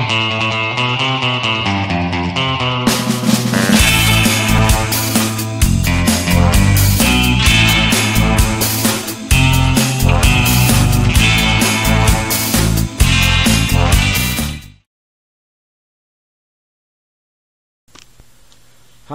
Hi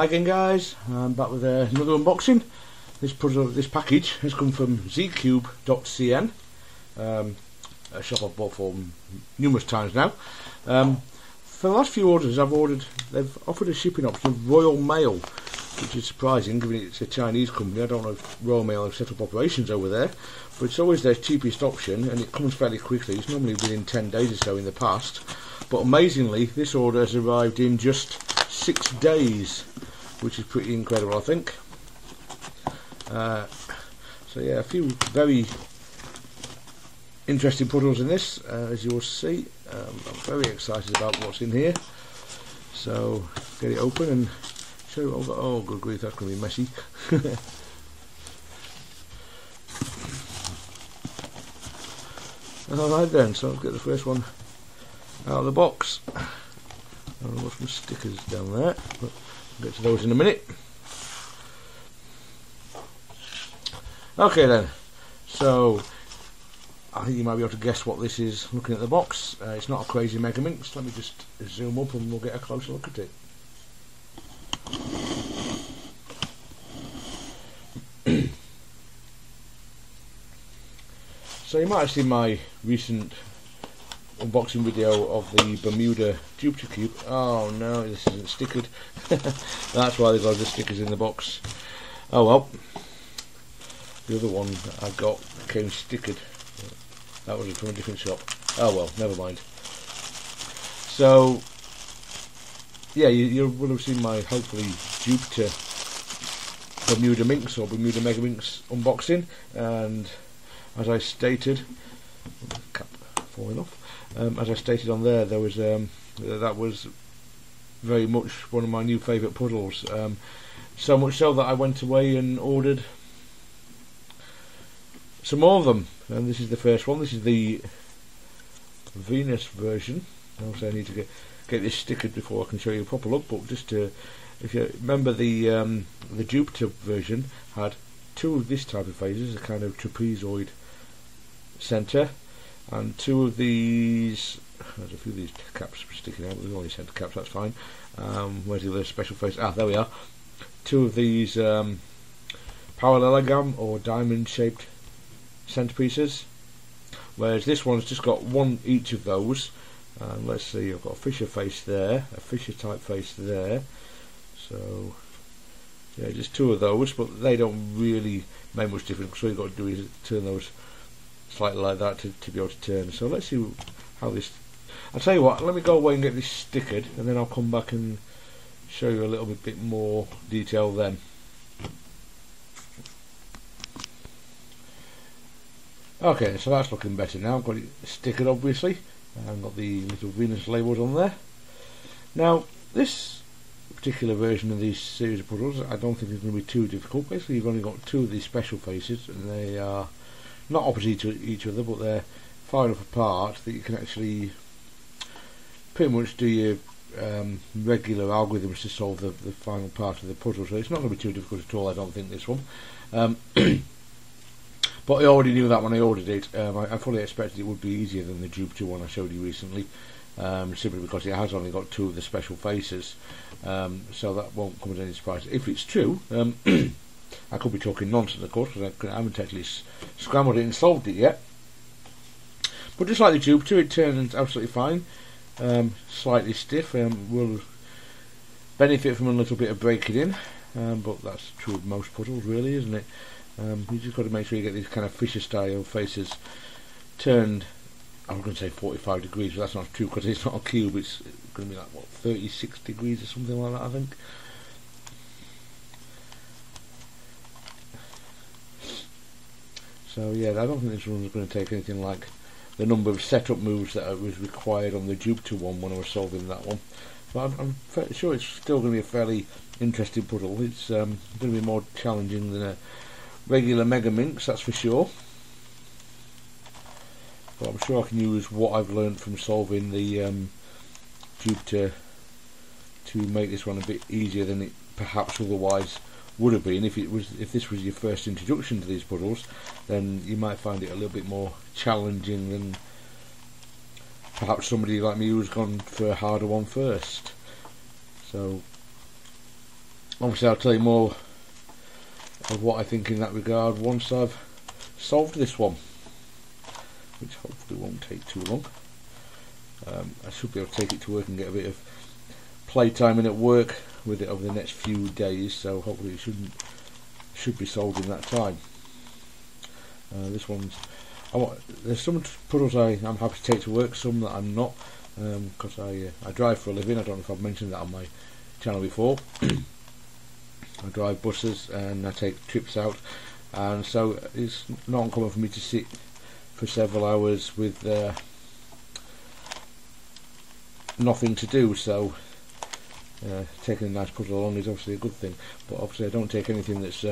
again guys, I'm back with another unboxing. This package has come from zcube.cn, a shop I've bought from numerous times now. For the last few orders they've offered a shipping option of Royal Mail, which is surprising given it's a Chinese company. I don't know if Royal Mail have set up operations over there, but it's always their cheapest option and it comes fairly quickly. It's normally within 10 days or so in the past, but amazingly this order has arrived in just 6 days, which is pretty incredible, I think. So yeah, a few very interesting puzzles in this, as you will see. I'm very excited about what's in here. So get it open and show you what I've got. Oh good grief, that's going to be messy. Alright then, so I'll get the first one out of the box. I've got some stickers down there, but we'll get to those in a minute. Okay then, so I think you might be able to guess what this is looking at the box. It's not a crazy Megaminx. Let me just zoom up and we'll get a closer look at it. So you might have seen my recent unboxing video of the Bermuda Jupiter Cube. Oh no, this isn't stickered. That's why there's loads of stickers in the box. Oh well. The other one I got came stickered. That was from a different shop. Oh well, never mind. So yeah, you will have seen my hopefully Jupiter Bermuda Minx or Bermuda Megaminx unboxing, and as I stated, cap falling off. As I stated on there, was that was very much one of my new favourite puzzles. So much so that I went away and ordered some more of them, and this is the first one. This is the Venus version. Obviously I need to get this stickered before I can show you a proper look, but just to, if you remember, the Jupiter version had two of this type of phases, a kind of trapezoid centre, and two of these. There's a few of these caps sticking out. We've only centre caps, that's fine. Where's the other special phase? Ah, there we are. Two of these parallelogram or diamond shaped centerpieces, whereas this one's just got one each of those. Let's see, I've got a Fisher face there, a Fisher type face there, so yeah, just two of those, but they don't really make much difference. So all you've got to do is turn those slightly like that to be able to turn. So let's see how this. I'll tell you what, let me go away and get this stickered, and then I'll come back and show you a little bit more detail then. Okay, so that's looking better now. I've got it stickered obviously, and I've got the little Venus labels on there. Now this particular version of these series of puzzles I don't think is going to be too difficult. Basically you've only got two of these special faces, and they are not opposite to each other, but they're far enough apart that you can actually pretty much do your regular algorithms to solve the final part of the puzzle. So it's not going to be too difficult at all, I don't think, this one. But I already knew that when I ordered it. I fully expected it would be easier than the Jupiter one I showed you recently, simply because it has only got two of the special faces, so that won't come as any surprise. If it's true, I could be talking nonsense of course, because I haven't actually scrambled it and solved it yet. But just like the Jupiter, it turns absolutely fine. Slightly stiff, will benefit from a little bit of breaking in, but that's true of most puzzles really, isn't it? You just got to make sure you get these kind of Fisher style faces turned, I was going to say 45 degrees, but that's not true because it's not a cube. It's going to be like what, 36 degrees or something like that, I think. So yeah, I don't think this one's going to take anything like the number of setup moves that was required on the Jupiter one when I was solving that one. But I'm fairly sure it's still going to be a fairly interesting puzzle. It's going to be more challenging than a regular Megaminx, that's for sure. But I'm sure I can use what I've learned from solving the Jupiter to make this one a bit easier than it perhaps otherwise would have been. If this was your first introduction to these puzzles, then you might find it a little bit more challenging than perhaps somebody like me who's gone for a harder one first. So obviously I'll tell you more of what I think in that regard once I've solved this one, which hopefully won't take too long. I should be able to take it to work and get a bit of playtime in at work with it over the next few days, so hopefully it should be solved in that time. This one's there's some puzzles I'm happy to take to work, some that I'm not, because I drive for a living. I don't know if I've mentioned that on my channel before. I drive buses and I take trips out, and so it's not uncommon for me to sit for several hours with nothing to do, so taking a nice puzzle along is obviously a good thing. But obviously I don't take anything that's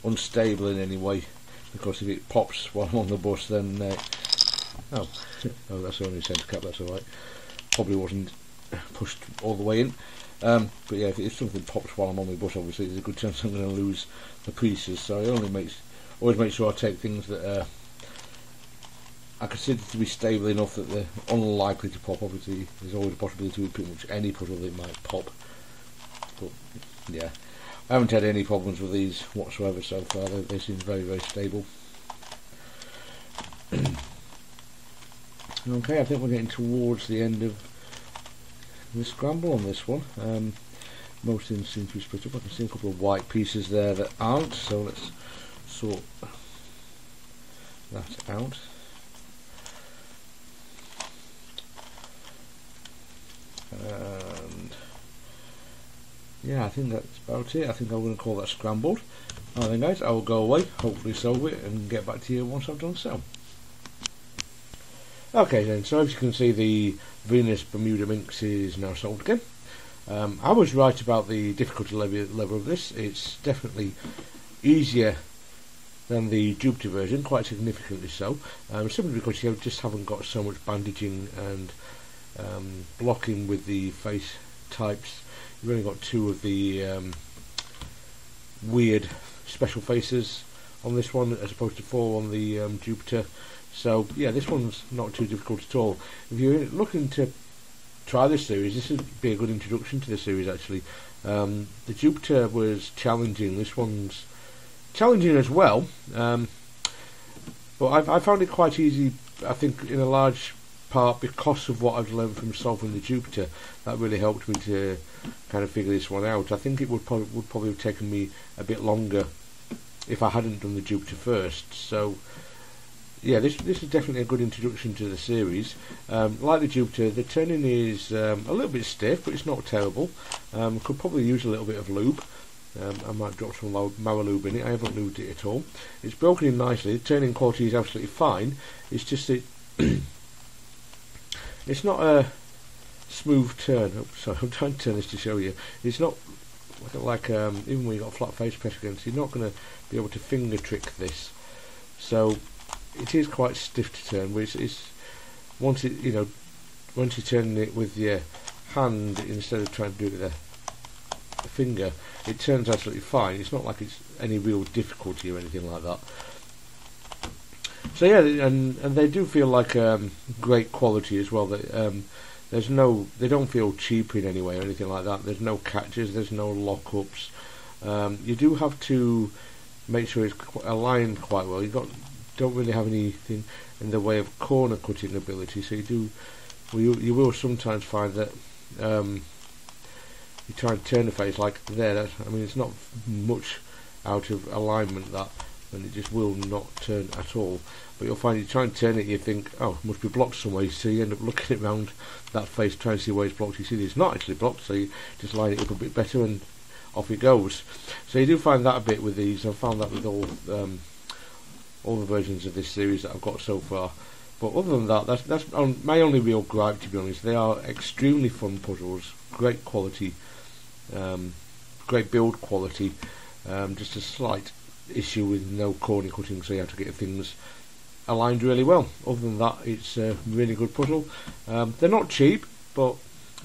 unstable in any way, because if it pops while I'm on the bus, then oh, that's only a centre cap, that's alright. Probably wasn't pushed all the way in. But yeah, if something pops while I'm on the bus, obviously there's a good chance I'm going to lose the pieces, so I always make sure I take things that I consider to be stable enough that they're unlikely to pop. Obviously there's always a possibility with pretty much any puzzle that might pop, but yeah, I haven't had any problems with these whatsoever so far. They seem very, very stable. Okay, I think we're getting towards the end of the scramble on this one. Most things seem to be split up. I can see a couple of white pieces there that aren't, so let's sort that out. And yeah, I think that's about it. I think I'm going to call that scrambled. Alright then guys, I will go away, hopefully solve it, and get back to you once I've done so. Okay then, so as you can see, the Venus Bermuda Minx is now solved again. I was right about the difficulty level of this. It's definitely easier than the Jupiter version, quite significantly so, simply because you just haven't got so much bandaging and blocking with the face types. You've only got two of the weird special faces on this one as opposed to four on the Jupiter. So yeah, this one's not too difficult at all. If you're looking to try this series, this would be a good introduction to the series actually. The Jupiter was challenging, this one's challenging as well, but I found it quite easy, I think, in a large part because of what I've learned from solving the Jupiter. That really helped me to kind of figure this one out. I think it would probably have taken me a bit longer if I hadn't done the Jupiter first. So yeah, this is definitely a good introduction to the series. Like the Jupiter, the turning is a little bit stiff, but it's not terrible. Could probably use a little bit of lube. I might drop some Maralube in it. I haven't lubed it at all. It's broken in nicely. The turning quality is absolutely fine. It's just that it's not a smooth turn. Oh, sorry, I'm trying to turn this to show you. It's not like even when you've got a flat face pressed against, you're not going to be able to finger trick this. So it is quite stiff to turn, which is once you're turning it with your hand instead of trying to do it with a finger, it turns absolutely fine. It's not like it's any real difficulty or anything like that. So yeah, and they do feel like great quality as well. That they don't feel cheap in any way or anything like that. There's no catches, there's no lockups. You do have to make sure it's aligned quite well. Don't really have anything in the way of corner cutting ability, so you will sometimes find that you try and turn the face like there. I mean, it's not much out of alignment that, and it just will not turn at all. But you'll find you try and turn it, you think, oh, it must be blocked some way, so you end up looking around that face trying to see where it's blocked. You see it's not actually blocked, so you just line it up a bit better and off it goes. So you do find that a bit with these. I've found that with all the versions of this series that I've got so far. But other than that, that's my only real gripe, to be honest. They are extremely fun puzzles, great quality, great build quality. Just a slight issue with no corner cutting, so you have to get things aligned really well. Other than that, it's a really good puzzle. They're not cheap. but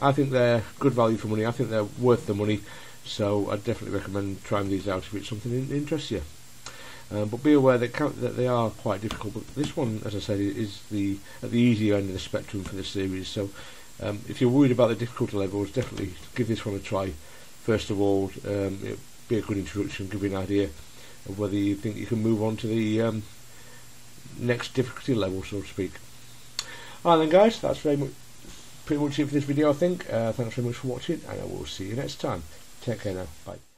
I think they're good value for money. I think they're worth the money, so I'd definitely recommend trying these out if it's something that interests you. But be aware that they are quite difficult. But this one, as I said, is at the easier end of the spectrum for the series. So if you're worried about the difficulty levels, definitely give this one a try. First of all, it'll be a good introduction, give you an idea of whether you think you can move on to the next difficulty level, so to speak. Alright then, guys, that's pretty much it for this video, I think. Thanks very much for watching, and I will see you next time. Take care now. Bye.